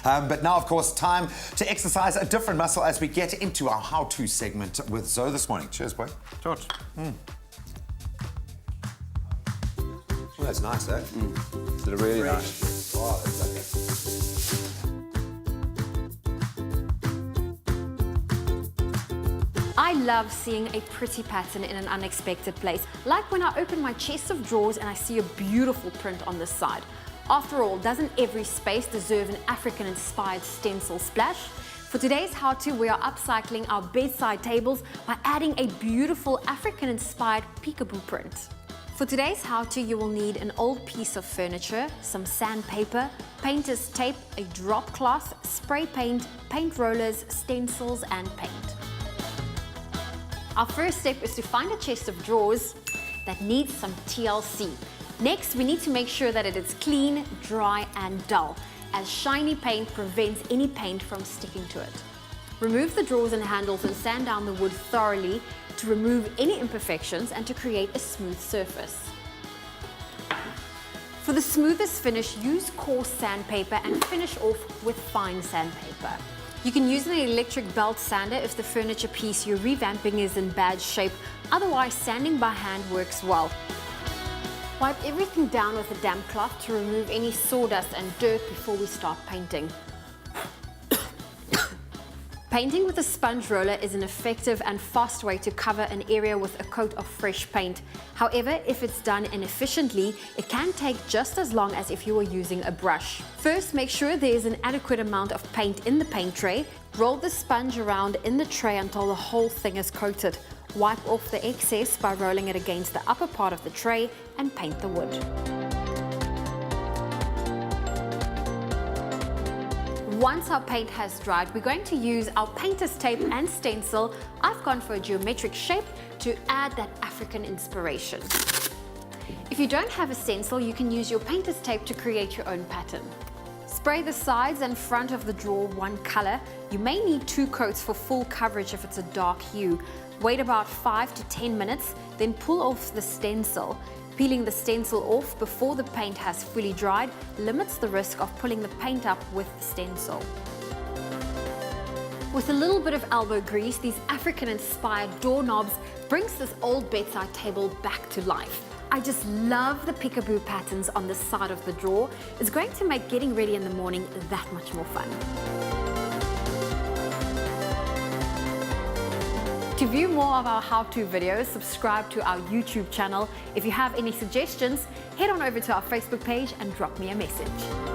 But now, of course, time to exercise a different muscle as we get into our how-to segment with Zoe this morning. Cheers, boy. George. Oh, that's nice, eh? It's really nice. Oh, that's okay. I love seeing a pretty pattern in an unexpected place, like when I open my chest of drawers and I see a beautiful print on this side. After all, doesn't every space deserve an African-inspired stencil splash? For today's how-to, we are upcycling our bedside tables by adding a beautiful African-inspired peekaboo print. For today's how-to, you will need an old piece of furniture, some sandpaper, painter's tape, a drop cloth, spray paint, paint rollers, stencils, and paint. Our first step is to find a chest of drawers that needs some TLC. Next, we need to make sure that it is clean, dry, and dull, as shiny paint prevents any paint from sticking to it. Remove the drawers and handles and sand down the wood thoroughly to remove any imperfections and to create a smooth surface. For the smoothest finish, use coarse sandpaper and finish off with fine sandpaper. You can use an electric belt sander if the furniture piece you're revamping is in bad shape. Otherwise, sanding by hand works well. Wipe everything down with a damp cloth to remove any sawdust and dirt before we start painting. Painting with a sponge roller is an effective and fast way to cover an area with a coat of fresh paint. However, if it's done inefficiently, it can take just as long as if you were using a brush. First, make sure there is an adequate amount of paint in the paint tray. Roll the sponge around in the tray until the whole thing is coated. Wipe off the excess by rolling it against the upper part of the tray and paint the wood. Once our paint has dried, we're going to use our painter's tape and stencil. I've gone for a geometric shape to add that African inspiration. If you don't have a stencil, you can use your painter's tape to create your own pattern. Spray the sides and front of the drawer one color. You may need 2 coats for full coverage if it's a dark hue. Wait about 5 to 10 minutes, then pull off the stencil. Peeling the stencil off before the paint has fully dried limits the risk of pulling the paint up with the stencil. With a little bit of elbow grease, these African-inspired doorknobs brings this old bedside table back to life. I just love the peekaboo patterns on the side of the drawer. It's going to make getting ready in the morning that much more fun. To view more of our how-to videos, subscribe to our YouTube channel. If you have any suggestions, head on over to our Facebook page and drop me a message.